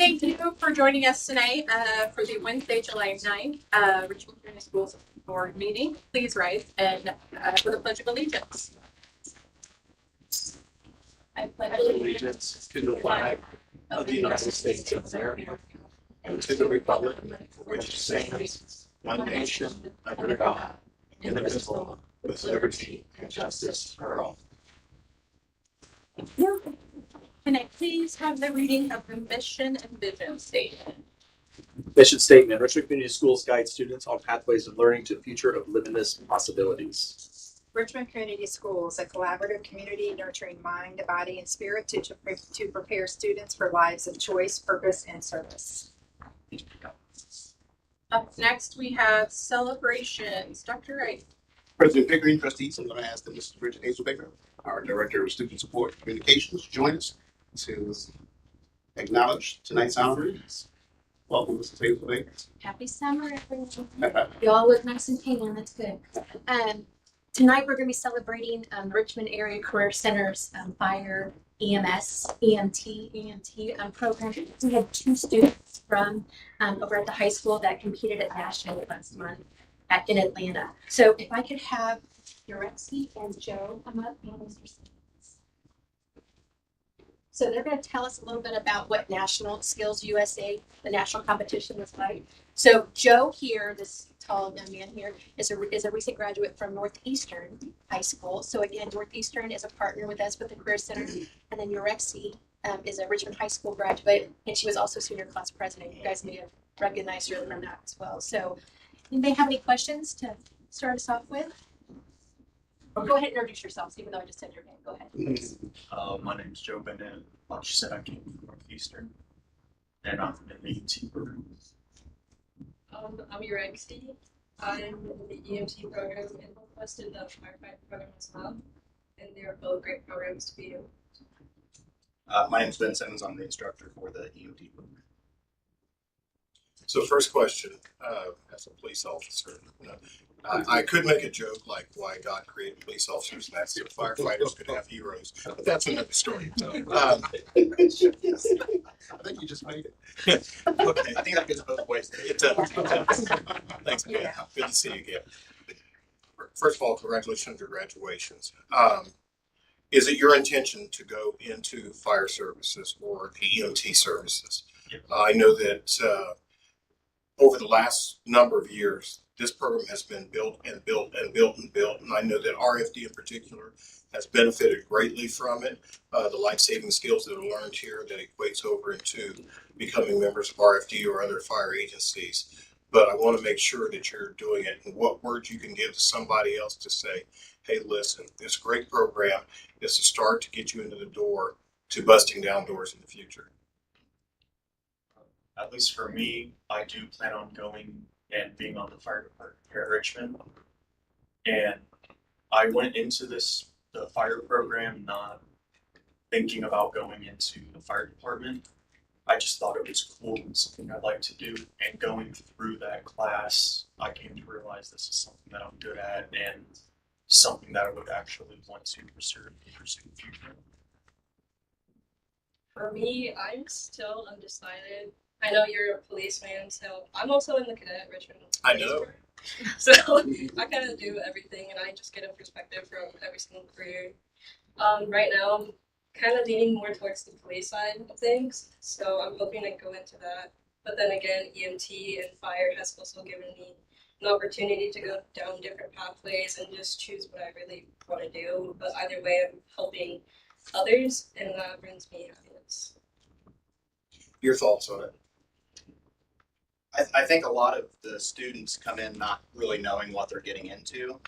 Thank you for joining us tonight for the Wednesday, July 9th, Richmond Community Schools Board meeting. Please rise and for the Pledge of Allegiance. I pledge allegiance to the flag of the United States of America and to the republic for which it stands, one nation, under God, indivisible, with liberty and justice for all. Can I please have the reading of the mission and vision statement? Mission statement: Richmond Community Schools guide students on pathways of learning to a future of limitless possibilities. Richmond Community Schools, a collaborative community nurturing mind, body, and spirit to prepare students for lives of choice, purpose, and service. Up next, we have celebrations. Dr. Wright. President Pickering, trustees, I'm going to ask that Mrs. Bridget Hazelbaker, our Director of Student Support Communications, join us to acknowledge tonight's honorees. Welcome, Mrs. Hazelbaker. Happy summer, everyone. You all look nice and tan. That's good. Tonight we're going to be celebrating Richmond Area Career Center's fire EMS, EMT program. We had 2 students from over at the high school that competed at National last month in Atlanta. So if I could have Yorexi and Joe come up and Mr. Stevens. So they're going to tell us a little bit about what National Skills USA, the national competition, was like. So Joe here, this tall young man here, is a recent graduate from Northeastern High School. So again, Northeastern is a partner with us with the Career Center. And then Yorexi is a Richmond High School graduate, and she was also senior class president. You guys may have recognized her from that as well. So anybody have any questions to start us off with? Or go ahead and introduce yourselves, even though I just said your name. Go ahead. My name is Joe Bennett. Like you said, I came from Northeastern, and I'm in the EMT program. I'm Yorexi. I'm in the EMT program and Northwest in the firefighter program as well. And they're both great programs to be in. My name is Ben Simmons. I'm the instructor for the EMT program. So first question, as a police officer, I could make a joke like why God created police officers and that's so firefighters could have heroes, but that's another story. I think you just made it. Okay, I think that goes both ways. It does. Thanks, man. Good to see you again. First of all, congratulations on your graduations. Is it your intention to go into fire services or the EMT services? Yeah. I know that over the last number of years, this program has been built and built and built and built, and I know that RFD in particular has benefited greatly from it. The life-saving skills that are learned here that equates over into becoming members of RFD or other fire agencies. But I want to make sure that you're doing it, and what words you can give to somebody else to say, hey, listen, this great program is a start to get you into the door to busting down doors in the future. At least for me, I do plan on going and being on the fire department here at Richmond. And I went into the fire program not thinking about going into the fire department. I just thought it was cool and something I'd like to do. And going through that class, I came to realize this is something that I'm good at and something that I would actually want to pursue in the future. For me, I'm still undecided. I know you're a policeman, so I'm also in the cadet at Richmond. I know. So I kind of do everything, and I just get a perspective from every single career. Right now, I'm kind of leaning more towards the police side of things, so I'm hoping to go into that. But then again, EMT and fire has also given me an opportunity to go down different pathways and just choose what I really want to do. But either way, I'm helping others, and that brings me happiness. Your thoughts on it? I think a lot of the students come in not really knowing what they're getting into.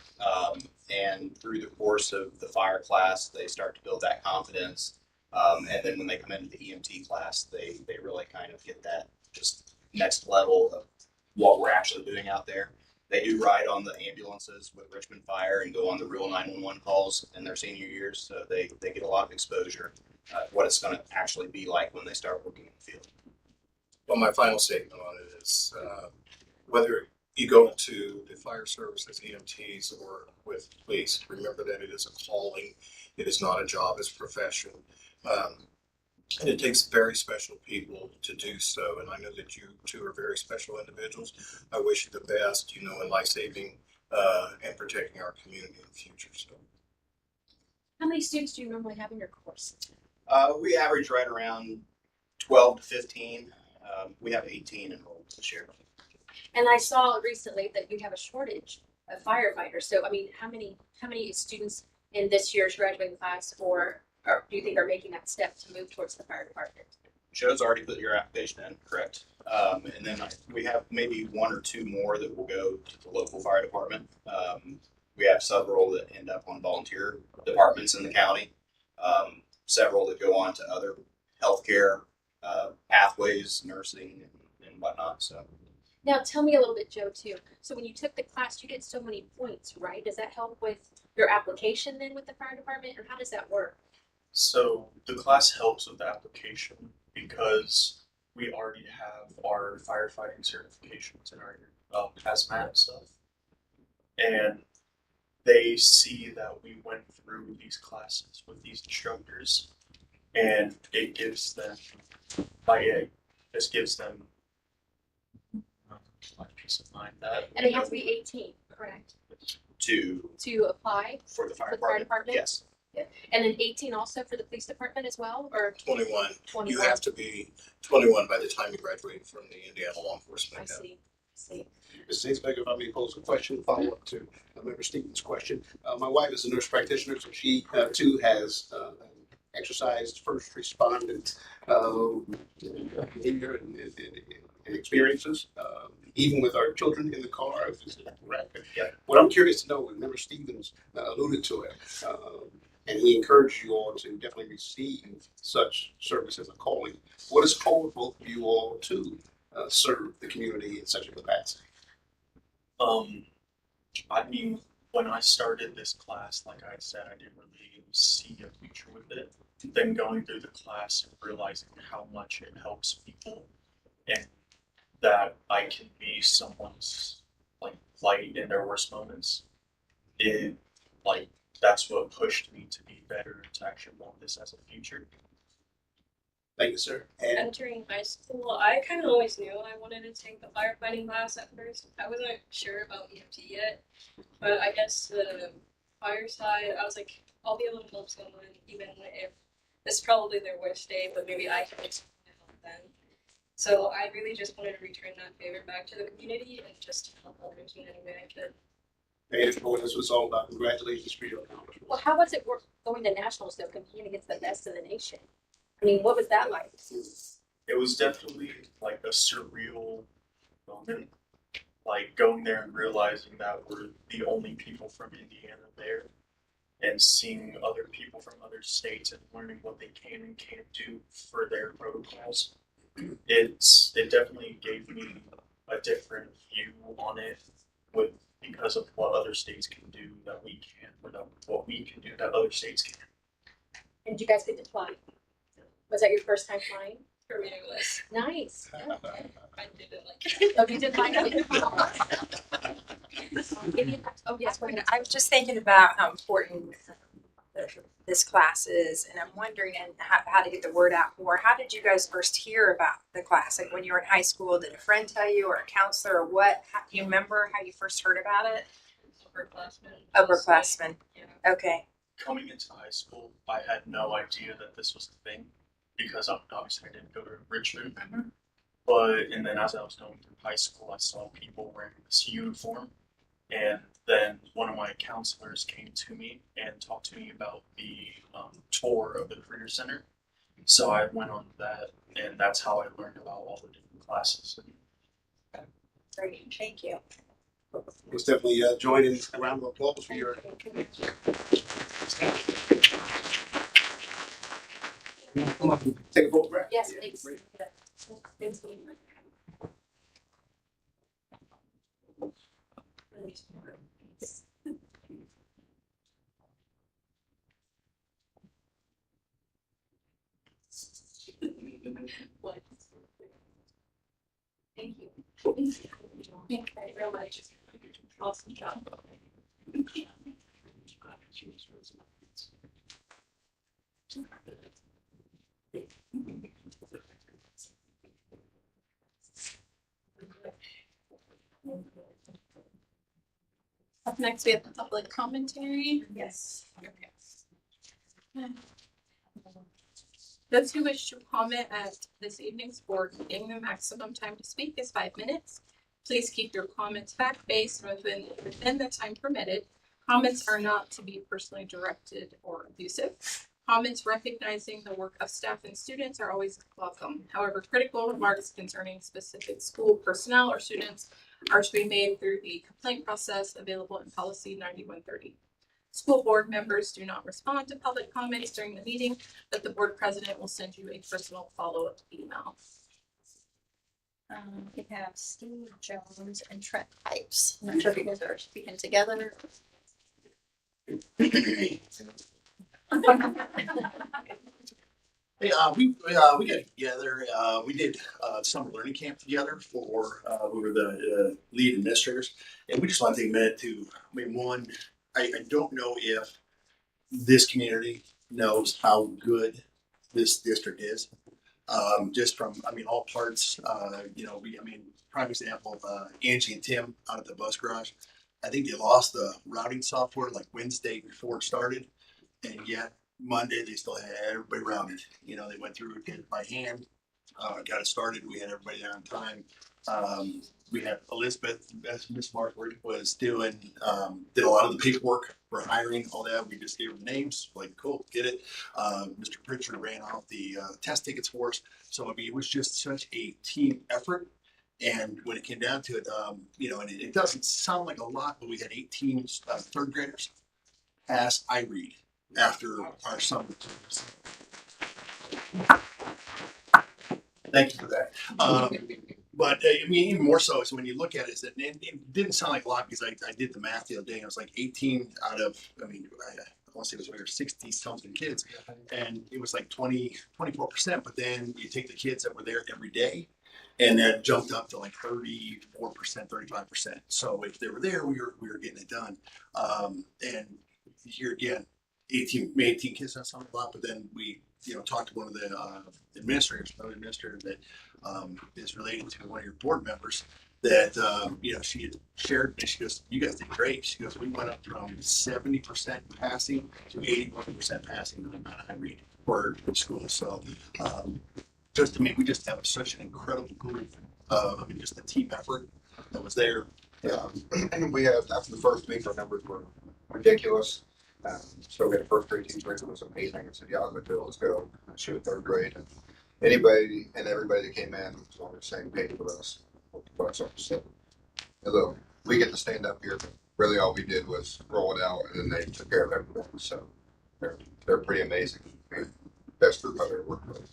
And through the course of the fire class, they start to build that confidence. And then when they come into the EMT class, they really kind of get that just next level of what we're actually doing out there. They do ride on the ambulances with Richmond Fire and go on the real 911 calls in their senior years. So they get a lot of exposure what it's going to actually be like when they start working in the field. Well, my final statement on it is whether you go into the fire service as EMTs or with police, remember that it is a calling. It is not a job, it's a profession. And it takes very special people to do so. And I know that you two are very special individuals. I wish you the best, you know, in life saving and protecting our community in the future. So. How many students do you normally have in your course? We average right around 12 to 15. We have 18 enrolled this year. And I saw recently that you have a shortage of firefighters. So, I mean, how many students in this year's graduating class or do you think are making that step to move towards the fire department? Joe's already put your application in, correct? And then we have maybe one or two more that will go to the local fire department. We have several that end up on volunteer departments in the county. Several that go on to other healthcare pathways, nursing, and whatnot. So. Now, tell me a little bit, Joe, too. So, when you took the class, you get so many points, right? Does that help with your application then with the fire department, or how does that work? So the class helps with the application because we already have our firefighting certifications and our hazmat and stuff. And they see that we went through these classes with these instructors, and it gives them, just gives them peace of mind that. And they have to be 18, correct? To apply for the fire for the fire department. department? Yes. Yeah. And then 18 also for the police department as well, or 21. 21? You have to be 21 by the time you graduate from the Indiana Law Enforcement I Academy. see. Ms. Zinsberger, if I may pose a question, follow up to Member Stevens' question. My wife is a nurse practitioner, so she too has exercised first respondent behavior and experiences, even with our children in the car. Yeah. What I'm curious to know, and Member Stevens alluded to it, and he encouraged you all to definitely receive such service as a calling. What has called both of you all to serve the community in such a capacity? I mean, when I started this class, like I said, I didn't really see a future with it. Then going through the class and realizing how much it helps people and that I can be someone's like light in their worst moments, it like that's what pushed me to be better and to actually want this as a future. Thank you, sir. And Entering high school, I kind of always knew I wanted to take the firefighting class at first. I wasn't sure about EMT yet, but I guess the fire side, I was like, I'll be able to help someone even if it's probably their worst day, but maybe I can help them. So I really just wanted to return that favor back to the community and just help others in any way I could. this was all about. Congratulations for your accomplishments. Well, how was it going to nationals though, competing against the best in the nation? I mean, what was that like? It was definitely like a surreal moment, like going there and realizing that we're the only people from Indiana there, and seeing other people from other states and learning what they can and can't do for their protocols. It definitely gave me a different view on it because of what other states can do that we can't, or what we can do that other states can't. And did you guys get to fly? Was that your first time flying? For me, it was. Nice. I didn't like it. Oh, you did like it? Oh, yes. Go ahead. I was just thinking about how important this class is, and I'm wondering how to get the word out more. How did you guys first hear about the class? Like when you were in high school, did a friend tell you, or a counselor, or what? Do you remember how you first heard about it? Upperclassmen. Upperclassmen. Yeah. Okay. Coming into high school, I had no idea that this was a thing because obviously I didn't go to Richmond. And then as I was going through high school, I saw people wearing this uniform. And then one of my counselors came to me and talked to me about the tour of the Career Center. So I went on that, and that's how I learned about all the different classes. Great. Thank you. Let's definitely join in a round of applause for your. Come on, take a photograph. Yes, Yeah, thanks. great. Thanks. What? Thank you. Thank you very much. Awesome job. Up next, we have the public commentary. Yes. Okay. Those who wish to comment at this evening's board meeting, the maximum time to speak is 5 minutes. Please keep your comments fact-based and within the time permitted. Comments are not to be personally directed or abusive. Comments recognizing the work of staff and students are always welcome. However, critical remarks concerning specific school personnel or students are to be made through the complaint process available in policy 9130. School board members do not respond to public comments during the meeting, but the board president will send you a personal follow-up email. We have Steve Jones and Trent Pipes. I'm not sure if you guys are speaking together. Hey, we got together. We did summer learning camp together for we were the lead administrators, and we just want to take a minute to. I mean, one, I don't know if this community knows how good this district is. Just from, I mean, all parts. Prime example of Angie and Tim out at the bus garage. I think they lost the routing software like Wednesday before it started, and yet Monday they still had everybody routed. You know, they went through it by hand, got it started. We had everybody there on time. We had Elizabeth, Miss Markford, was doing did a lot of the paperwork for hiring, all that. We just gave them names, like cool, get it. Mr. Pritchard ran off the test tickets for us. So I mean, it was just such a team effort. And when it came down to it, and it doesn't sound like a lot, but we had 18 third graders pass iRead after our summer. Thank you for that. But I mean, even more so is when you look at it, is that it didn't sound like a lot because I did the math the other day. And it was like 18 out of, I want to say it was over 60 something kids, and it was like 24%. But then you take the kids that were there every day, and that jumped up to like 34%, 35%. So if they were there, we were getting it done. And here again, 18 kids, that's not a lot, but then we talked to one of the administrators, another administrator that is related to one of your board members that she had shared, and she goes, you guys did great. She goes, we went up from 70% passing to 81% passing on iRead for school. So we just have such an incredible group. Just the team effort that was there. Yeah, we had after the first week, our numbers were ridiculous. So we had a first grade teacher that was amazing. I said, yeah, let's go. She was third grade. And anybody and everybody that came in was on the same page with us. So, although we get to stand up here, but really all we did was roll it out, and then they took care of everything. So they're pretty amazing. Best group I've ever worked with.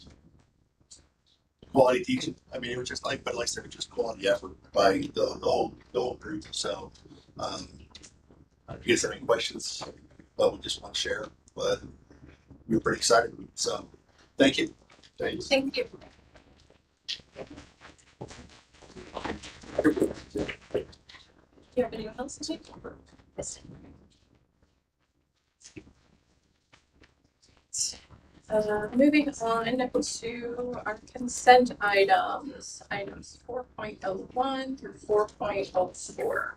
Quality teaching. I mean, it was just like I said, just quality effort by the whole group. So, if you guys have any questions, we just want to share. But we were pretty excited. So, thank you. Thanks. Thank you. Do you have anyone else to speak? Yes. Moving on to our consent items 4.01 through 4.04.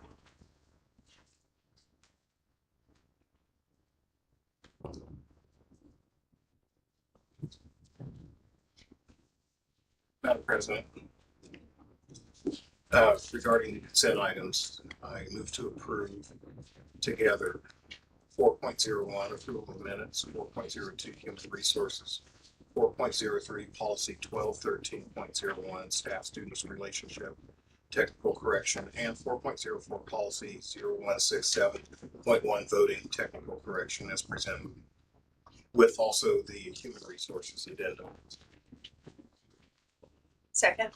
Madam President, regarding the consent items, I move to approve together 4.01 approval of minutes, 4.02 human resources, 4.03 policy 1213.01 staff students relationship technical correction, and 4.04 policy 0167.1 voting technical correction as presented, with also the human resources addendum. Second.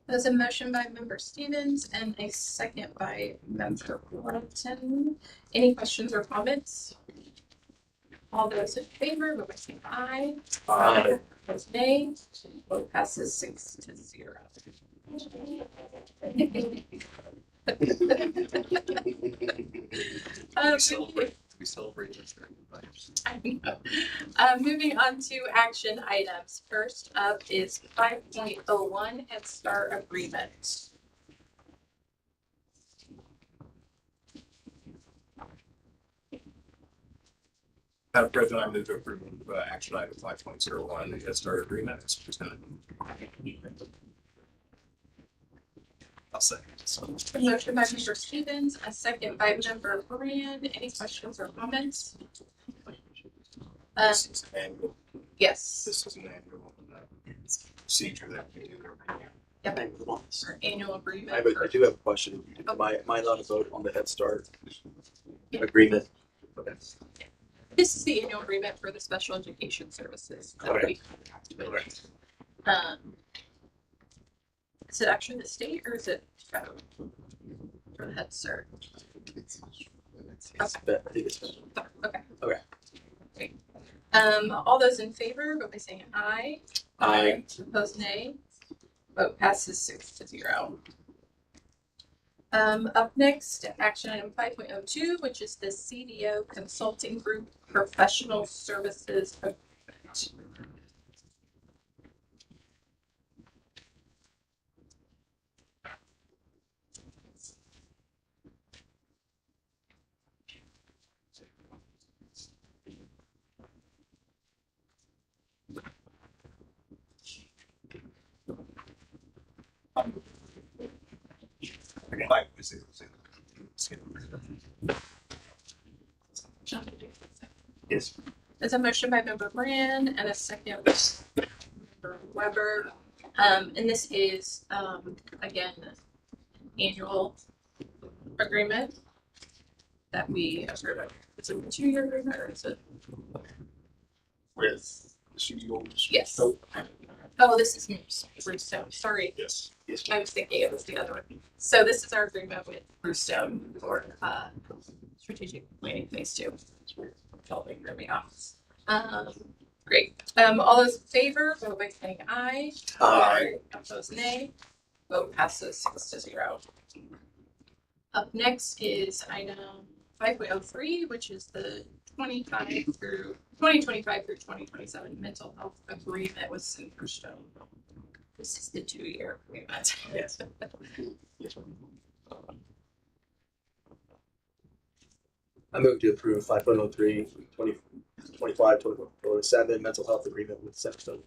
There's a motion by member Stevens and a second by member Waddington. Any questions or comments? All those in favor, vote by saying aye. Aye. Opposed, nay. Vote passes 6-0. We celebrate this. I know. Moving on to action items. First up is 5.01 Head Start Agreement. Madam President, I move to approve action item 5.01, the Head Start agreement as presented. I'll second. A motion by member Stevens, a second by member Brand. Any questions or comments? This is annual. Yes. This is an annual procedure that we do. Yep. Our annual agreement. I do have a question. Am I allowed to vote on the Head Start agreement? Okay. This is the annual agreement for the special education services. That Okay. Is it actually the state or is it federal for the Head Start? I think it's Okay. Okay. Great. All those in favor, vote by saying aye. Aye. Opposed, nay. Vote passes 6-0. Up next, action item 5.02, which is the CDO Consulting Group Professional Services Agreement. Yes. There's a motion by member Brand and a second by member Weber. And this is, again, annual agreement that we approved. Is it a 2-year agreement or is it? With the CEOs. Yes. Oh, Oh, this is Brewstone. Sorry. yes. I was thinking it was the other one. So this is our agreement with Brewstone for strategic planning phase 2. Totally threw me off. Great. All those in favor, vote by saying aye. Aye. Opposed, nay. Vote passes 6-0. Up next is item 5.03, which is the 2025 through 2027 mental health agreement with Silverstone. This is the 2-year agreement. Yes. I move to approve 5.03, 2025, 2027 mental health agreement with Silverstone.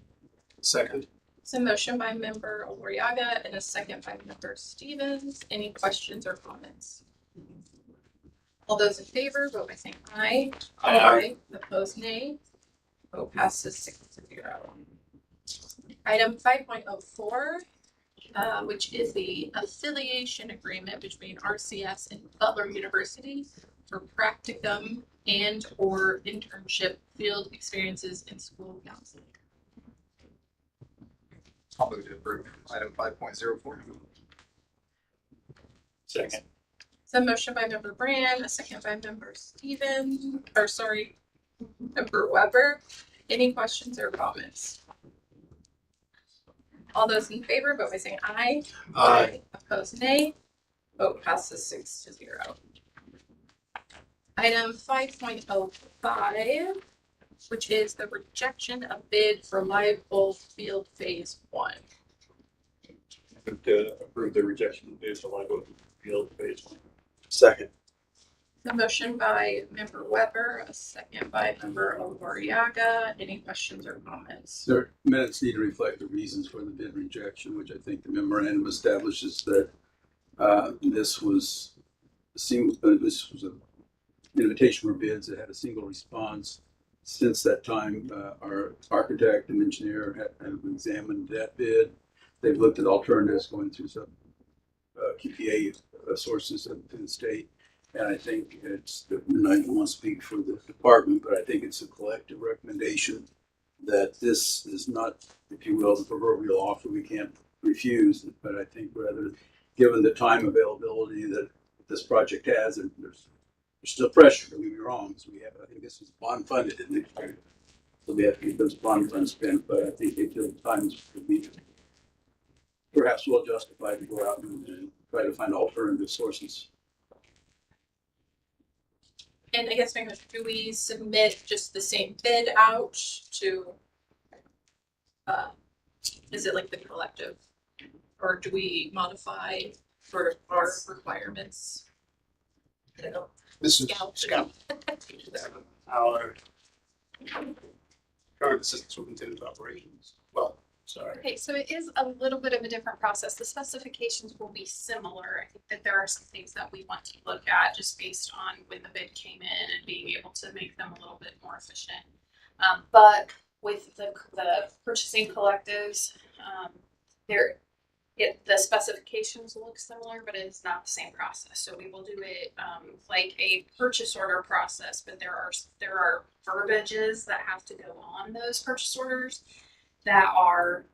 Second. So motion by member Loriaga and a second by member Stevens. Any questions or comments? All those in favor, vote by saying aye. Aye. Opposed, nay. Vote passes 6-0. Item 5.04, which is the affiliation agreement between RCS and Butler University for practicum and or internship field experiences in school counseling. I'll move to approve item 5.04. Second. So motion by member Brand, a second by member member Weber. Any questions or comments? All those in favor, vote by saying aye. Aye. Opposed, nay. Vote passes 6-0. Item 5.05, which is the rejection of bid for live bulb field phase 1. Move to approve the rejection based on live field phase 1. Second. The motion by member Weber, a second by member Loriaga. Any questions or comments? Sir, minutes need to reflect the reasons for the bid rejection, which I think the memorandum establishes that this was an invitation for bids that had a single response. Since that time, our architect and engineer have examined that bid. They've looked at alternatives going through some QPA sources in the state. And I think and I don't want to speak for the department, but I think it's a collective recommendation that this is not, if you will, the proverbial offer we can't refuse. But I think rather, given the time availability that this project has, and there's still pressure, don't get me wrong, because I think this is bond funded, isn't it? So we have to get those bond funds spent, but I think the time would be perhaps well justified to go out and try to find alternative sources. And I guess my question, do we submit just the same bid out to, is it like the collective? Or do we modify sort of our requirements? I don't know. This is Scout. Our current assistant superintendent of operations. Well, sorry. Okay, so it is a little bit of a different process. The specifications will be similar. I think that there are some things that we want to look at just based on when the bid came in and being able to make them a little bit more efficient. But with the purchasing collectives, the specifications look similar, but it's not the same process. So we will do it like a purchase order process, but there are verbiages that have to go on those purchase orders that are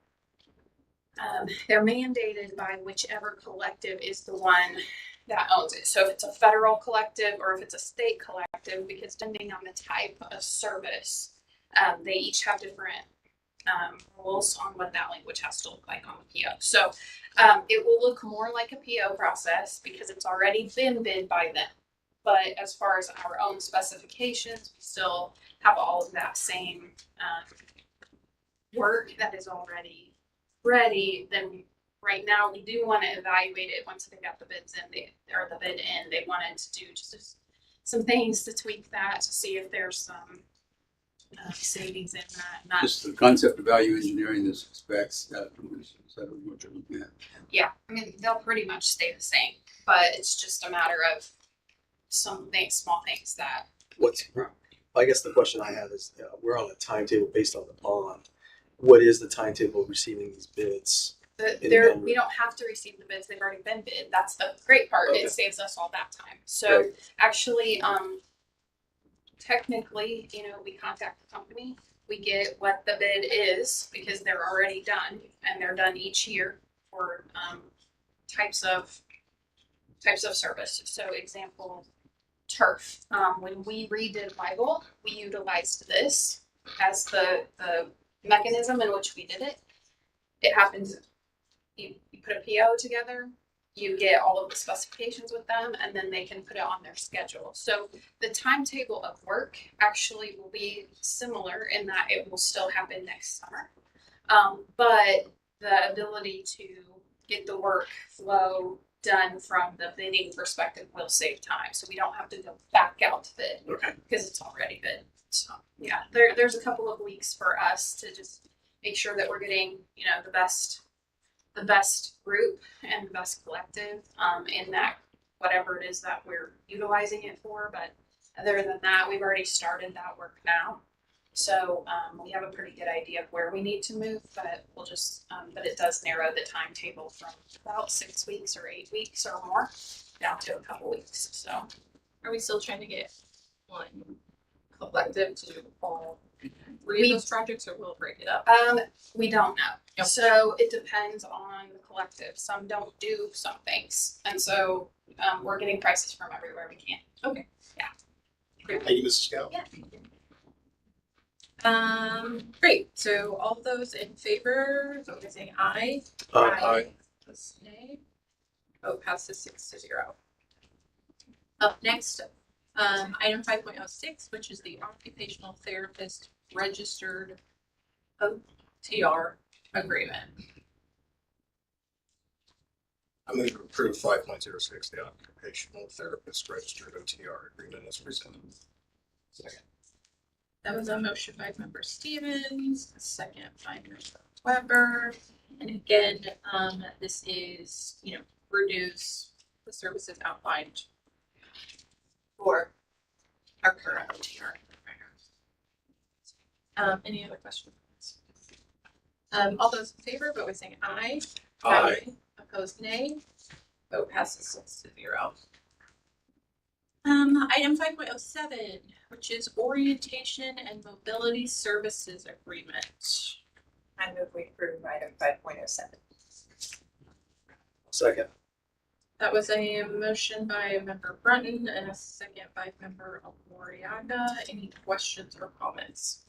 they're mandated by whichever collective is the one that owns it. So if it's a federal collective or if it's a state collective, because depending on the type of service, they each have different rules on what that language has to look like on the PO. So it will look more like a PO process because it's already been bid by them. But as far as our own specifications, we still have all of that same work that is already ready. Then right now we do want to evaluate it once they got the bids in, the bid in. They wanted to do just some things to tweak that to see if there's some savings in that. Not, Just the concept of value engineering, the specs, is that what you're looking at? yeah, I mean they'll pretty much stay the same, but it's just a matter of some things, small things that. I guess the question I have is, we're on a timetable based on the bond. What is the timetable of receiving these bids? We don't have to receive the bids; they've already been bid. That's the great part. Okay. It saves us all that time. So Right. actually, technically, we contact the company. We get what the bid is because they're already done, and they're done each year for types of service. So example, turf. When we redid Bible, we utilized this as the mechanism in which we did it. It happens, you put a PO together, you get all of the specifications with them, and then they can put it on their schedule. So the timetable of work actually will be similar in that it will still happen next summer. But the ability to get the work flow done from the bidding perspective will save time. So we don't have to go back out to bid because it's already bid. So yeah, there's a couple of weeks for us to just make sure that we're getting, the best group and the best collective in that whatever it is that we're utilizing it for. But other than that, we've already started that work now. So we have a pretty good idea of where we need to move, but we'll just, but it does narrow the timetable from about 6 weeks or 8 weeks or more down to a couple weeks. So Are we still trying to get one collective to do all three of those projects, or will it break it up? we don't know. Yep. So it depends on the collective. Some don't do some things. And so we're getting prices from everywhere we can. Okay. Yeah. Thank you, Mrs. Scout. Yeah. Great. So all those in favor, vote by saying aye. Aye. Opposed, nay. Vote passes 6-0. Up next, item 5.06, which is the occupational therapist registered OTR agreement. I'm going to approve 5.06, the occupational therapist registered OTR agreement as presented. Second. That was a motion by member Stevens, a second by member Weber. And again, this is, reduce the services outlined for our current OTR. Any other questions? All those in favor, vote by saying aye. Aye. Opposed, nay. Vote passes 6-0. Item 5.07, which is orientation and mobility services agreement. I move we approve item 5.07. Second. That was a motion by member Brunton and a second by member Moriaga. Any questions or comments?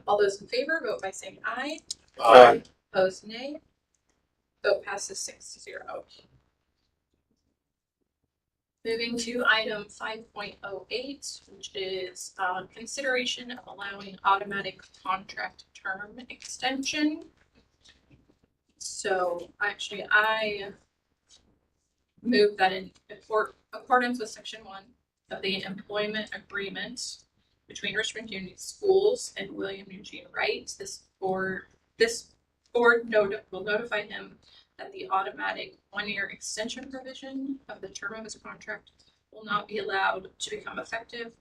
All those in favor, vote by saying aye. Aye. Opposed, nay. Vote passes 6-0. Moving to item 5.08, which is consideration of allowing automatic contract term extension. So actually, I move that in accordance with section 1 of the employment agreement between Richmond Union Schools and William Eugene Wright, this board will notify him that the automatic 1-year extension provision of the term of his contract will not be allowed to become effective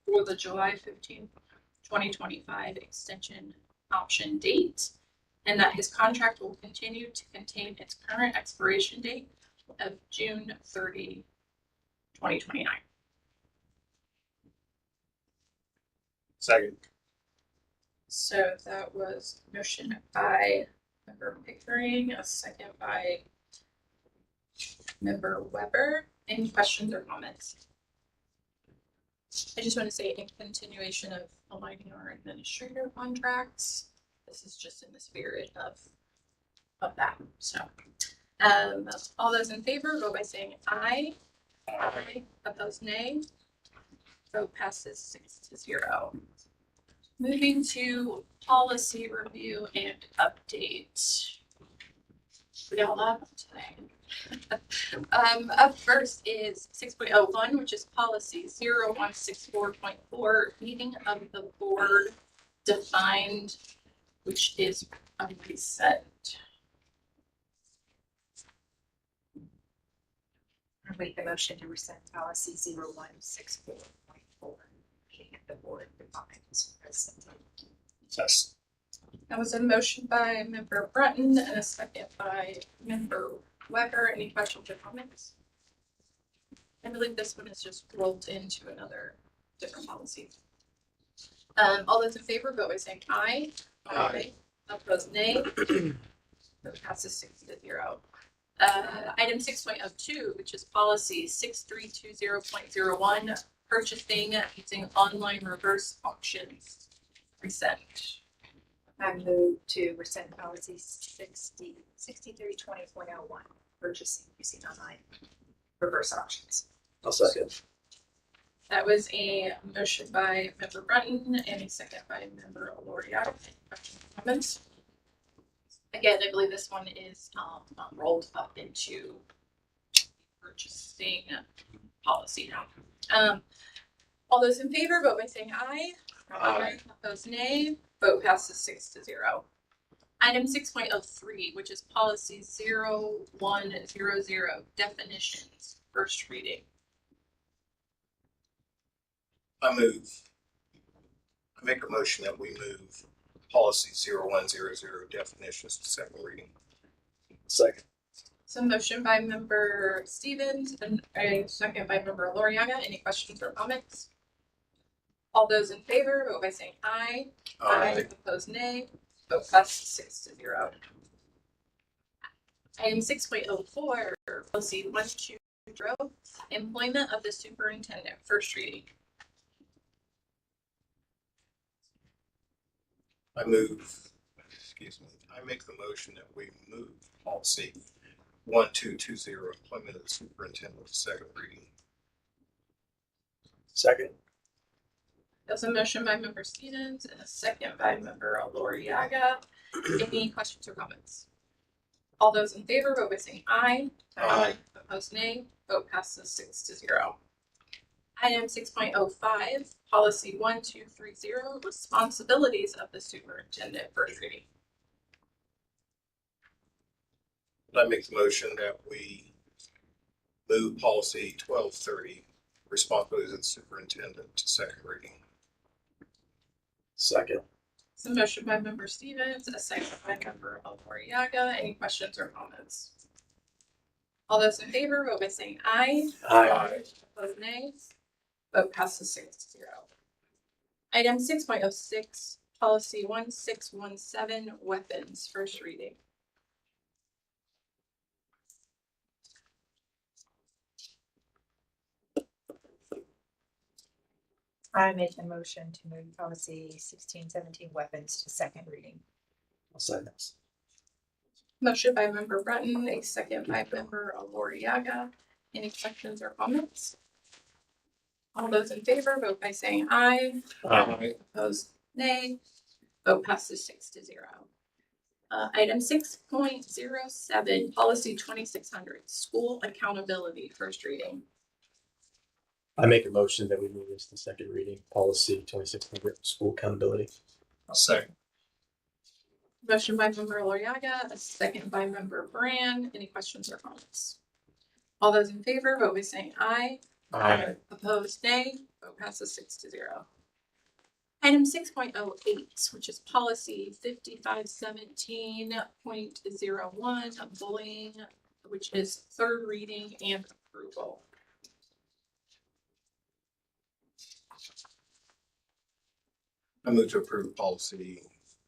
for the July 15th, 2025 extension option date, and that his contract will continue to contain its current expiration date of June 30, 2029. Second. So that was motion by member Pickering, a second by member Weber. Any questions or comments? I just want to say in continuation of aligning our administrator contracts, this is just in the spirit of that. So all those in favor, vote by saying aye. Aye. Opposed, nay. Vote passes 6-0. Moving to policy review and update. We got a lot today. Up first is 6.01, which is policy 0164.4, meeting of the board defined, which is a reset. I'll make the motion to rescind policy 0164.4, meeting of the board defines presented. Yes. That was a motion by member Breton and a second by member Weber. Any questions or comments? I believe this one is just rolled into another different policy. All those in favor, vote by saying aye. Aye. Opposed, nay. Vote passes 6-0. Item 6.02, which is policy 6320.01, purchasing using online reverse auctions. Reset. I move to rescind policy 6320.01, purchasing using online reverse auctions. I'll second. That was a motion by member Brunton and a second by member Loriac. Questions or comments? Again, I believe this one is rolled up into purchasing policy now. All those in favor, vote by saying aye. Aye. Opposed, nay. Vote passes 6-0. Item 6.03, which is policy 0100, definitions, first reading. I make a motion that we move policy 0100 definitions to second reading. Second. So motion by member Stevens and a second by member Loriaga. Any questions or comments? All those in favor, vote by saying aye. Aye. Opposed, nay. Vote passes 6-0. Item 6.04, policy 120, employment of the superintendent, first reading. I make the motion that we move policy 1220, employment of the superintendent to second reading. Second. There's a motion by member Stevens and a second by member Loriaga. Any questions or comments? All those in favor, vote by saying aye. Aye. Opposed, nay. Vote passes 6-0. Item 6.05, policy 1230, responsibilities of the superintendent, first reading. I make the motion that we move policy 1230, responsibilities of the superintendent to second reading. Second. So motion by member Stevens, a second by member Loriaga. Any questions or comments? All those in favor, vote by saying aye. Aye. Opposed, nay. Vote passes 6-0. Item 6.06, policy 1617, weapons, first reading. I make the motion to move policy 1617, weapons to second reading. I'll second. Motion by member Breton, a second by member Loriaga. Any questions or comments? All those in favor, vote by saying aye. Opposed, nay. Vote passes 6-0. Item 6.07, policy 2600, school accountability, first reading. I make a motion that we move this to second reading, policy 2600, school accountability. I'll second. Motion by member Loriaga, a second by member Brand. Any questions or comments? All those in favor, vote by saying aye. Opposed, nay. Vote passes 6-0. Item 6.08, which is policy 5517.01, bullying, which is third reading and approval. I move to approve policy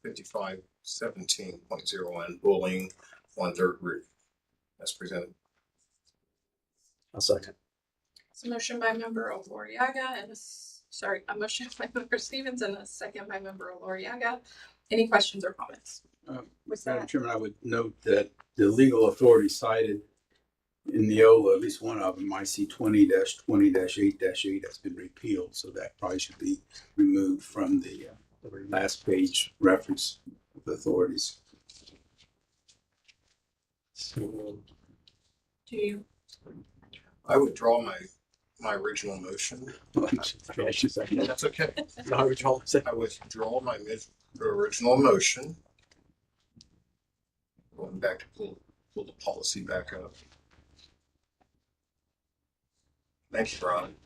5517.01, bullying on third reading as presented. I'll second. So motion by member Loriaga and a motion by member Stevens and a second by member Loriaga. Any questions or comments? Madam Chairman, I would note that the legal authority cited in Neola, at least one of them, IC 20-20-8-8 has been repealed, so that probably should be removed from the last page reference of the authorities. Do you? I withdraw my original motion. That's okay. No, I withdraw. I withdraw my original motion. Going back to pull the policy back up. Thank you, Ron.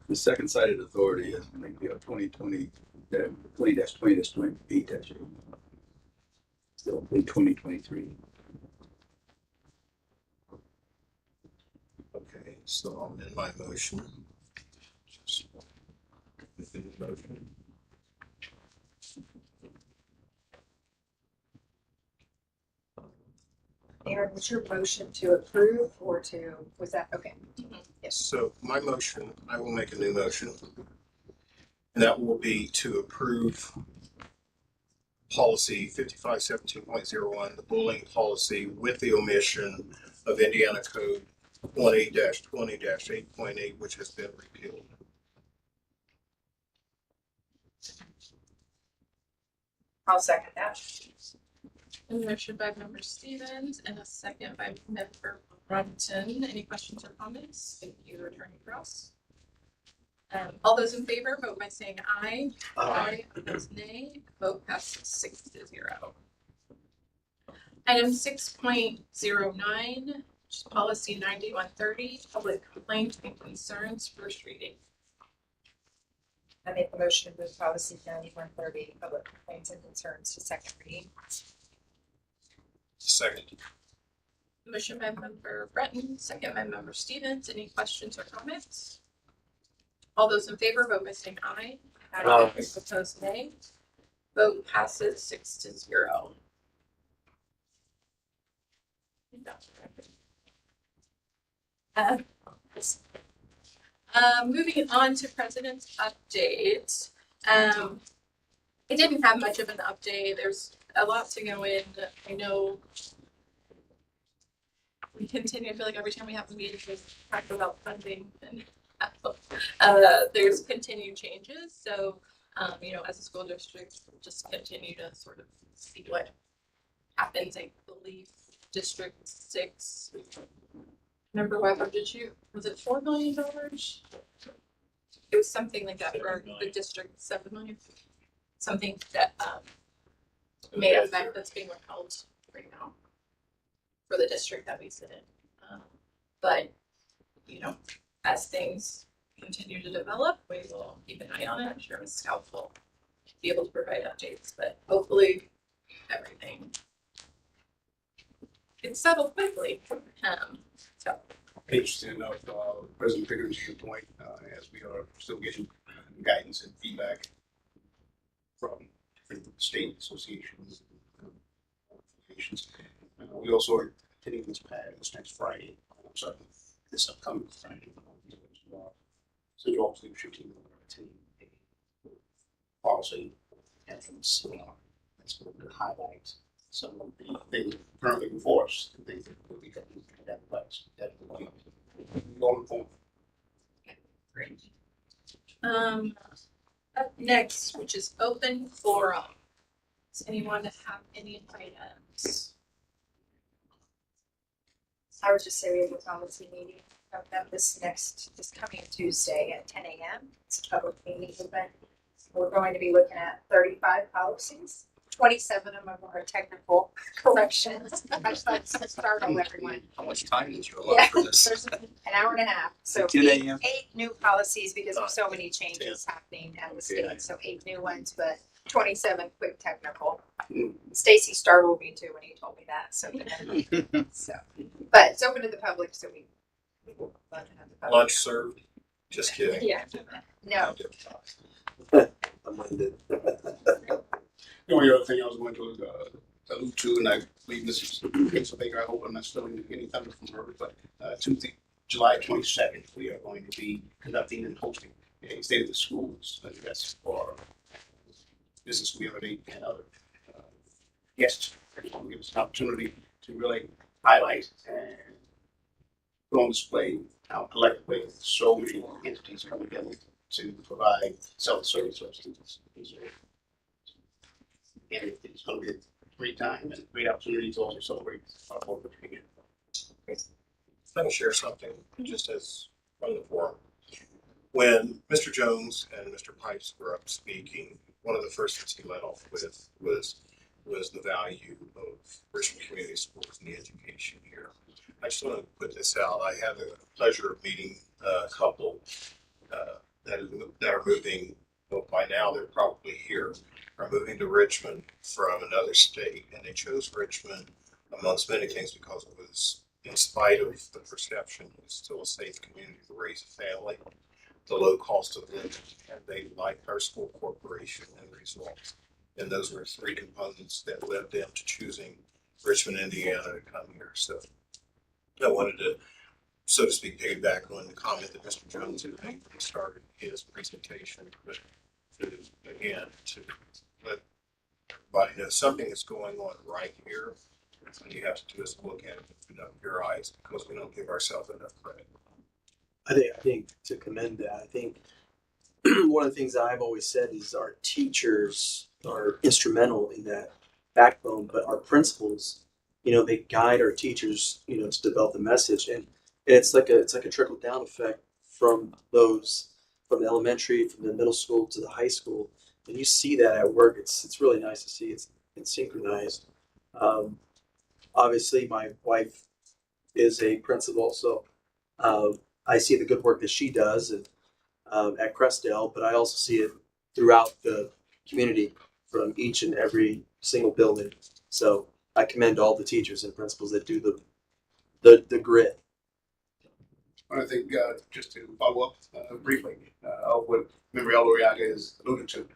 The second cited authority is maybe 20-20-8-8. Still 2023. Okay, so I'll amend my motion. Aaron, was your motion to approve or was that, okay? Yes. So my motion, I will make a new motion. And that will be to approve policy 5517.01, the bullying policy with the omission of Indiana Code 20-20-8.8, which has been repealed. I'll second that. A motion by member Stevens and a second by member Brunton. Any questions or comments? Thank you, Attorney Cross. All those in favor, vote by saying aye. Aye. Opposed, nay. Vote passes 6-0. Item 6.09, which is policy 9130, public complaint and concerns, first reading. I make the motion to move policy 9130, public complaints and concerns to second reading. Second. Motion by member Breton, second by member Stevens. Any questions or comments? All those in favor, vote by saying aye. Aye. Opposed, nay. Vote passes 6-0. Moving on to president's update. It didn't have much of an update. There's a lot to go in. I know we continue to feel like every time we have a meeting, we talk about funding and there's continued changes. So, as a school district, we'll just continue to sort of see what happens. I believe District 6. Remember what was it $4 million? It was something like that for the district, 7 million. Something that may affect that's being withheld right now for the district that we sit in. But as things continue to develop, we will keep an eye on it. I'm sure Ms. Scout will be able to provide updates, but hopefully everything gets settled quickly. So. Interesting enough, President Pickering's point, as we are still getting guidance and feedback from different state associations and organizations. We also are hitting this pad this next Friday, sorry, this upcoming Friday. Central Office Leadership Team attending a policy entrance seminar that's going to highlight some of the things currently before us, the things that will be coming down the going forward. Great. Up next, which is open forum. Does anyone have any items? I would just say we have a policy meeting about this coming Tuesday at 10 a.m. It's a public meeting event. We're going to be looking at 35 policies. 27 of them are technical corrections. I just thought to startle everyone. How much time did you Yeah, allot for this? there's an hour and a half. So 10 eight, a.m.? 8 new policies because of so many changes happening at the state. So 8 new ones, but 27 quick technical. Stacy startled me too when he told me that. So, but it's open to the public, so we will love to have the public. Lunch served? Just kidding. Yeah. No. Amended. The only other thing I was going to allude to, and I believe Mrs. Baker, I hope I'm not stealing any thunder from her, but Tuesday, July 22nd, we are going to be conducting and hosting a State of the Schools address for business community and other guests. It's going to give us an opportunity to really highlight and put on display how collectively so many entities come together to provide self-service to our students. And it's going to be a great time and a great opportunity to also celebrate our local community. I can share something just as from the forum. When Mr. Jones and Mr. Pipes were up speaking, one of the first things he led off with was the value of Richmond Community Schools and the education here. I just want to put this out. I had the pleasure of meeting a couple that are moving. Well, by now they're probably here. Are moving to Richmond from another state, and they chose Richmond amongst many things because it was, in spite of the perception, it's still a safe community to raise a family, the low cost of living, and they liked our school corporation and results. And those were 3 components that led them to choosing Richmond, Indiana to come here. So I wanted to, so to speak, piggyback on the comment that Mr. Jones had made when he started his presentation, but to let everybody know something is going on right here. What you have to do is look at it and open up your eyes, because we don't give ourselves enough credit. I think to commend that, I think one of the things that I've always said is our teachers are instrumental in that backbone, but our principals, they guide our teachers, to develop the message, and it's like a trickle down effect from the elementary, from the middle school to the high school, and you see that at work. It's really nice to see. It's synchronized. Obviously, my wife is a principal, so I see the good work that she does and at Crestdale, but I also see it throughout the community from each and every single building. So I commend all the teachers and principals that do the grit. I think just to follow up briefly of what Member Eloriaga has alluded to,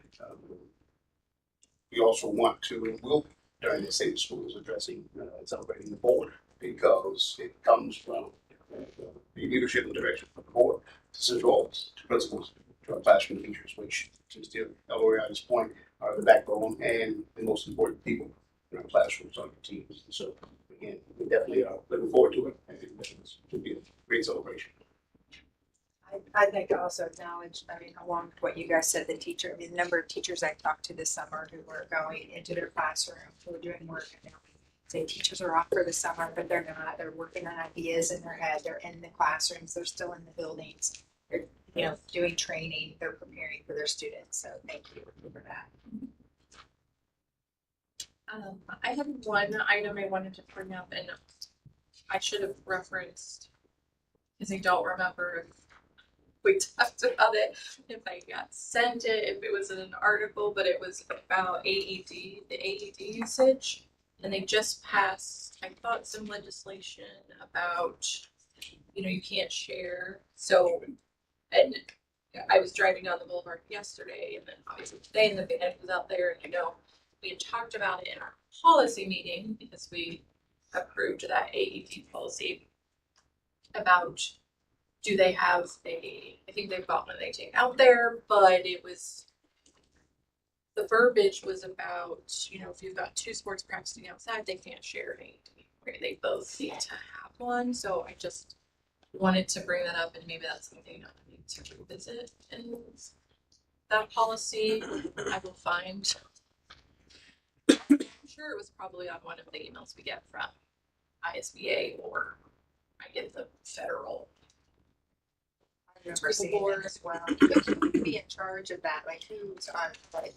we also want to and will during the state schools addressing celebrating the board, because it comes from the leadership and direction of the board to central office, to principals, to our classroom teachers, which, to steal Eloriaga's point, are the backbone and the most important people in our classrooms, on our teams. And so again, we definitely are looking forward to it, and it should be a great celebration. I'd like to also acknowledge, along with what you guys said, the number of teachers I talked to this summer who were going into their classroom, who were doing work. And say teachers are off for the summer, but they're not. They're working on ideas in their head. They're in the classrooms. They're still in the buildings. They're, doing training. They're preparing for their students. So thank you for that. I had one item I wanted to bring up, and I should have referenced, because I don't remember if we talked about it, if I got sent it, if it was in an article, but it was about the AED usage. And they just passed, I thought, some legislation about, you can't share. So, and I was driving down the boulevard yesterday, and then obviously today, and the band was out there, and we had talked about it in our policy meeting, because we approved that AED policy, about, do they have I think they've got one they take out there, but the verbiage was about, if you've got 2 sports practicing outside, they can't share an AED. Right? They both need to have one. So I just wanted to bring that up, and maybe that's something I need to revisit. And that policy, I will find. I'm sure it was probably on one of the emails we get from ISBA, or I get the federal. I remember seeing that as well. But who would be in charge of that? Like who's on like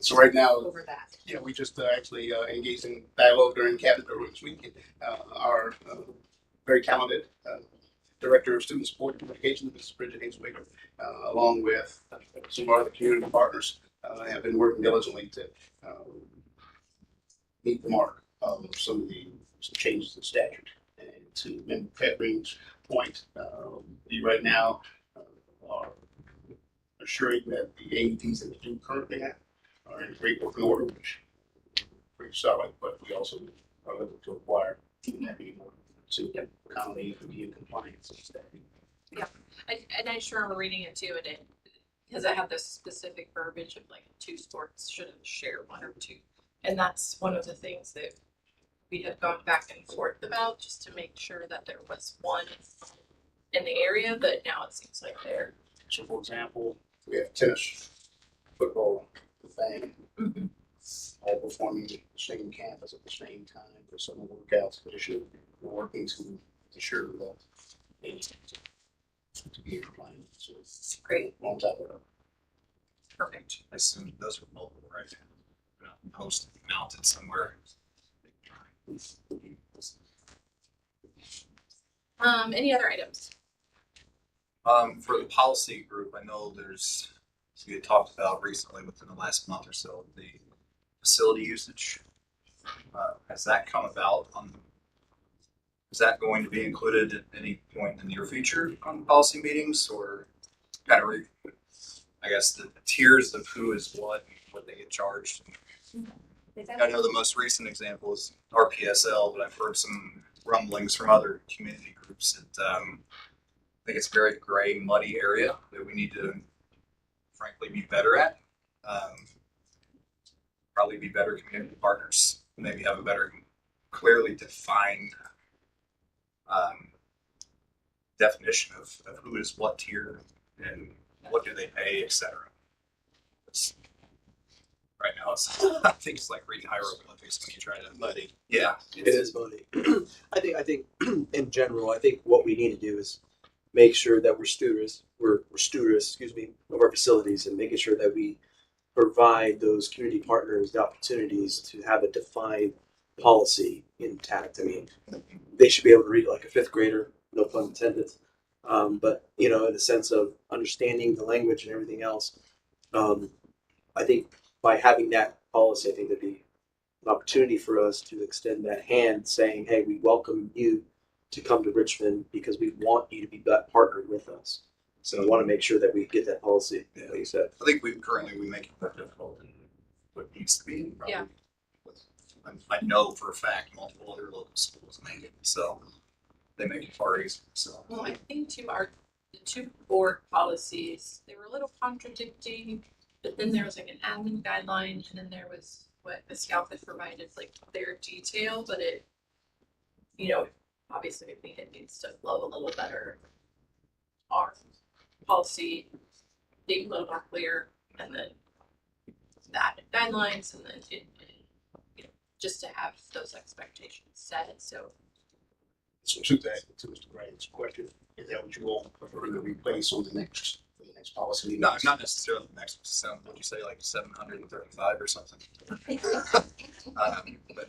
So right now, over that? yeah, we just actually engaged in dialogue during cabinet building this week. Our very talented Director of Student Support and Communications, Mrs. Bridget Hayes-Waker, along with some of our other community partners, have been working diligently to meet the mark of some of the changes in statute. And to Catherine's point, we right now are assuring that the AEPs that we do currently have are in great working order, which is pretty solid, but we also are looking to acquire even that anymore to accommodate and be in compliance with that. And I sure remember reading it too, and it, because I had this specific verbiage of like 2 sports shouldn't share 1 or 2. And that's one of the things that we had gone back and forth about, just to make sure that there was one in the area, but now it seems like they're. So for example, we have tennis, football, band, all performing at the same campus at the same time for summer workouts, but we're working to ensure that they to be compliant. So it's Great. on top of it. Perfect. I assume those are mobile, right? Posted, mounted somewhere. Any other items? For the policy group, I know there's, we had talked about recently within the last month or so, the facility usage. Has that come about is that going to be included at any point in the near future on policy meetings, or kind of I guess the tiers of who is what they get charged? I know the most recent example is RPSL, but I've heard some rumblings from other community groups that I think it's a very gray, muddy area that we need to, frankly, be better at. Probably be better community partners, maybe have a better, clearly defined definition of who is what tier and what do they pay, etc. Right now, I think it's like reading hieroglyphics when you try to Muddy. Yeah, It is money. I think in general, I think what we need to do is make sure that we're stewards, of our facilities, and making sure that we provide those community partners the opportunities to have a defined policy intact. I mean, they should be able to read it like a 5th grader, no pun intended. But in the sense of understanding the language and everything else, I think by having that policy, I think there'd be an opportunity for us to extend that hand, saying, "Hey, we welcome you to come to Richmond because we want you to be that partner with us." So I want to make sure that we get that policy, like you said. I think we make it more difficult than what it needs to be. Probably. Yeah. I know for a fact multiple other local schools make it, so they make it far easier. So Well, I think too, the 2 board policies, they were a little contradicting, but then there was like an admin guideline, and then there was what the Scout had provided, like their detail, but it, obviously I think it needs to flow a little better. Our policy being a little more clear, and then that guidelines, and then just to have those expectations set. So So to that, to Mr. Grant's question, is that what you all prefer to replace on the next policy meeting? no, not necessarily the next one. Would you say like 735 or something? But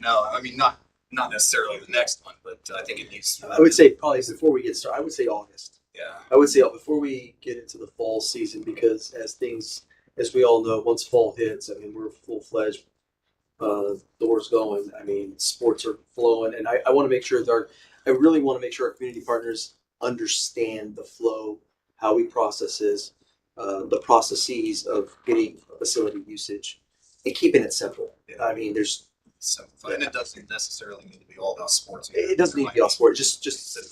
no, I mean not necessarily the next one, but I think it needs. I would say probably before we get started, I would say August. Yeah. I would say before we get into the fall season, because as we all know, once fall hits, I mean, we're full-fledged doors going. I mean, sports are flowing, and I want to make sure I really want to make sure our community partners understand the flow, how we process this, the processes of getting facility usage, and keeping it simple. Yeah. I mean, Simplified. And it doesn't necessarily need to be all about sports. it doesn't need to be all sport. Just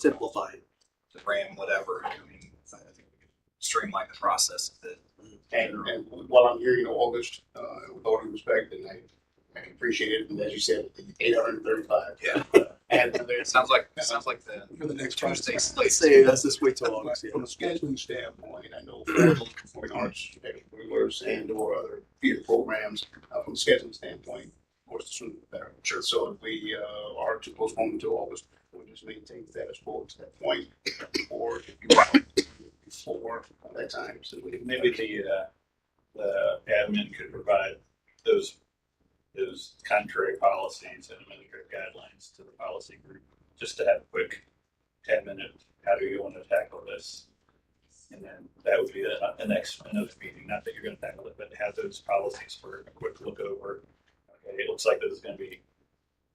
simplify it. The RAM, whatever. I mean, I think we could streamline the process a bit. And while I'm here, August, with all due respect, and I appreciate it, and as you said, the 835. Yeah. And then Sounds like the for the next Tuesday Tuesday. slate. Say, let's just wait till August. From a scheduling standpoint, I know for performing arts, extracurriculars and or other theater programs, from a scheduling standpoint, of course, the sooner the better. Sure. So if we are to postpone until August, we'll just maintain the status quo to that point. Or if you want before that time, so we Maybe the admin could provide those contrary policies and administrative guidelines to the policy group, just to have a quick 10-minute, how do you want to tackle this? And then that would be the next, another meeting, not that you're gonna tackle it, but have those policies for a quick look over. Okay, it looks like this is gonna be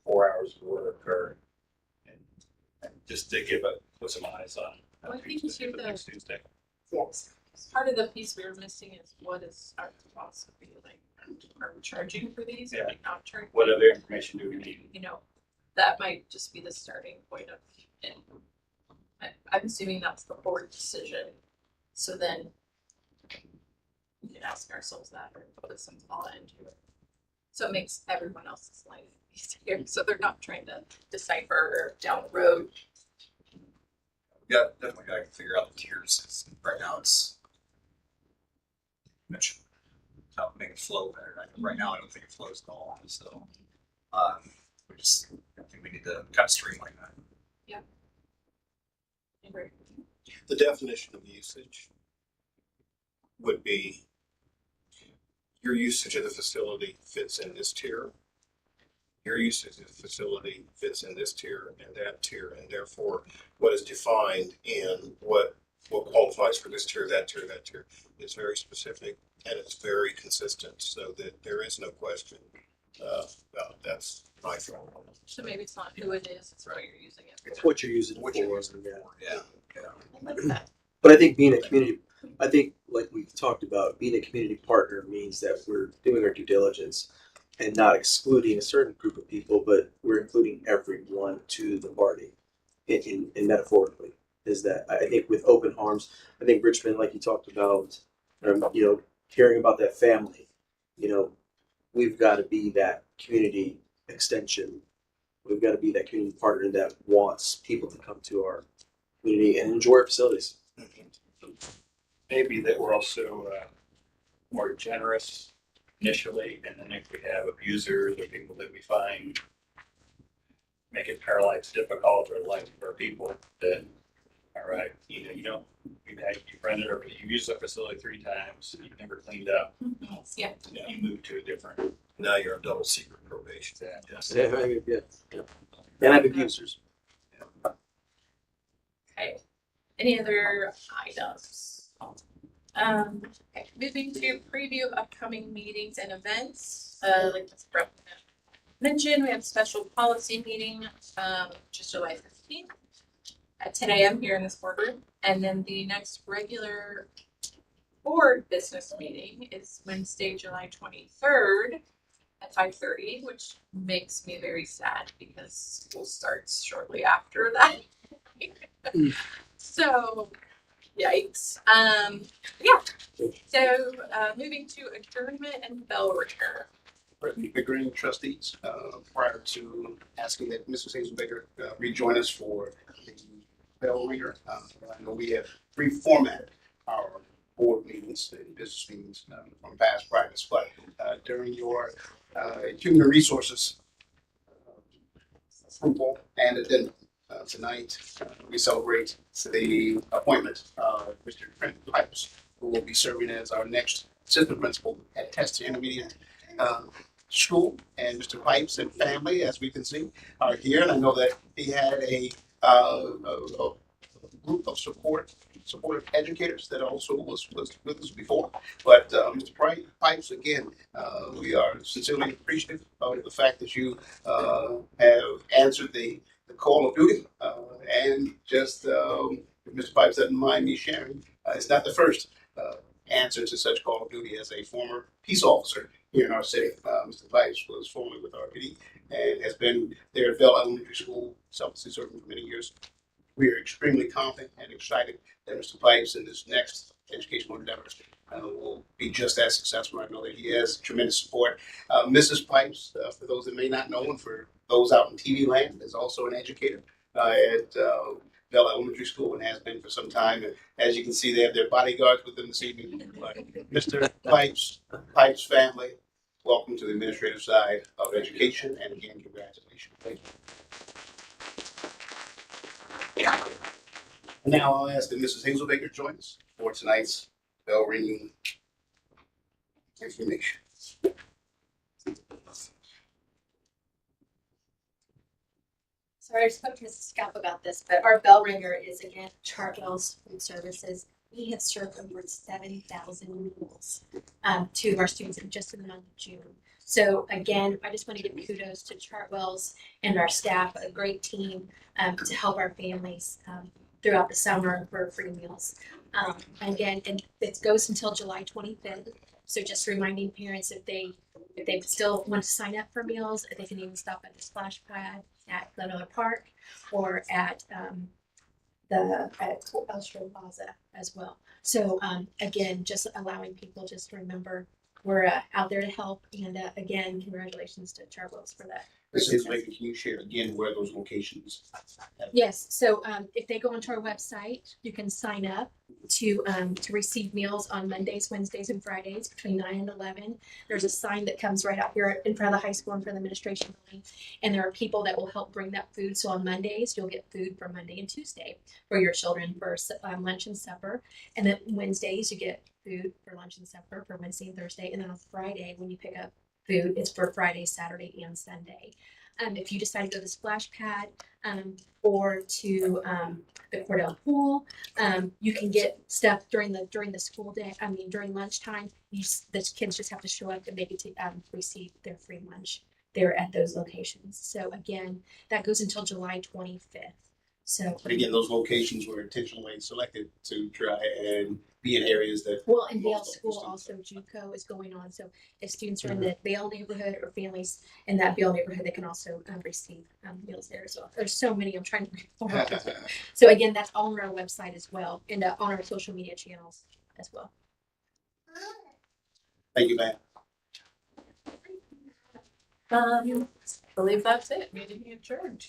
4 hours of work, or, and just to put some eyes on. Well, I think Tuesday, too, the next Tuesday. Yes. Part of the piece we were missing is what is our philosophy, like, are we charging for these, Yeah. are we not charging? What other information do we need? You know, that might just be the starting point of, and I'm assuming that's the board decision. So then we can ask ourselves that or put some thought into it. So it makes everyone else's life easier, so they're not trying to decipher down the road. Yeah, definitely gotta figure out the tiers. Right now it's mentioned how to make it flow better. Right now I don't think it flows at all. So I think we need to kind of streamline that. The definition of usage would be your usage of the facility fits in this tier. Your usage of the facility fits in this tier and that tier, and therefore what is defined in what qualifies for this tier, that tier, that tier is very specific and it's very consistent, so that there is no question. That's my thought. So maybe it's not who it is, it's what you're using it It's for. what you're using it What for. you're using Yeah. Yeah. I like that. But I think being a community, I think like we talked about, being a community partner means that we're doing our due diligence and not excluding a certain group of people, but we're including everyone to the party in metaphorically. Is that I think with open arms, I think Richmond, like you talked about, caring about that family, we've got to be that community extension. We've got to be that community partner that wants people to come to our community and enjoy our facilities. Maybe that we're also more generous initially, and then if we have abusers or people that we find make it our lives difficult or life for people, then all right, you've rented or you used the facility 3 times, you've never cleaned up. Yeah. You move to a different. Now you're on double secret probation. Yeah. And I've abusers. Okay. Any other items? Okay. Moving to preview of upcoming meetings and events. Like Ms. Brett mentioned, we have a special policy meeting, just July 15th at 10 a.m. here in this boardroom. And then the next regular board business meeting is Wednesday, July 23rd at 5:30, which makes me very sad because school starts shortly after that. So, yikes. So moving to adjournment and bell return. Pickering trustees, prior to asking that Mrs. Hazelbaker rejoin us for the bell reader. I know we have reformatted our board meetings and business meetings from past practice, but during your human resources approval and addendum tonight, we celebrate the appointment of Mr. Trent Pipes, who will be serving as our next assistant principal at Test Intermediate School. And Mr. Pipes and family, as we can see, are here. And I know that he had a group of supportive educators that also was with us before. But Mr. Pipes, again, we are sincerely appreciative of the fact that you have answered the call of duty. And just, if Mr. Pipes doesn't mind me sharing, it's not the first answer to such call of duty. As a former peace officer here in our city, Mr. Pipes was formerly with RPD and has been there at Bell Elementary School, serving for many years. We are extremely confident and excited that Mr. Pipes in this next educational endeavors will be just as successful. I know that he has tremendous support. Mrs. Pipes, for those that may not know, and for those out in TV land, is also an educator at Bell Elementary School and has been for some time. And as you can see, they have their bodyguards with them this evening. But Mr. Pipes family, welcome to the administrative side of education, and again, congratulations. Thank you. Now I'll ask that Mrs. Hazelbaker join us for tonight's bell ringing information. Sorry, I spoke to Mrs. Scalp about this, but our bell ringer is again Chartwell's Food Services. We have served over 7,000 meals to our students just in the month of June. So again, I just want to give kudos to Chartwell's and our staff, a great team to help our families throughout the summer for free meals. And it goes until July 25th. So just reminding parents if they still want to sign up for meals, they can even stop at the splash pad at Glenora Park or at Elstrom Plaza as well. So again, just allowing people just to remember we're out there to help. And again, congratulations to Chartwell's for that. Mrs. Hazelbaker, can you share again where those locations? Yes. So if they go onto our website, you can sign up to receive meals on Mondays, Wednesdays, and Fridays between 9 and 11. There's a sign that comes right out here in front of the high school in front of the administration building, and there are people that will help bring that food. So on Mondays, you'll get food for Monday and Tuesday for your children for lunch and supper, and then Wednesdays you get food for lunch and supper for Wednesday and Thursday, and then on Friday when you pick up food, it's for Friday, Saturday, and Sunday. If you decide to go to the splash pad or to the Cordell pool, you can get stuff during the school day. I mean, during lunchtime, the kids just have to show up and they get to receive their free lunch there at those locations. So again, that goes until July 25th. So But again, those locations were intentionally selected to try and be in areas that. well, in Vail School also JUCO is going on. So if students are in the Vail neighborhood or families in that Vail neighborhood, they can also receive meals there as well. There's so many. I'm trying to remember. So again, that's all on our website as well, and on our social media channels as well. Thank you, ma'am. I believe that's it. Meeting adjourned.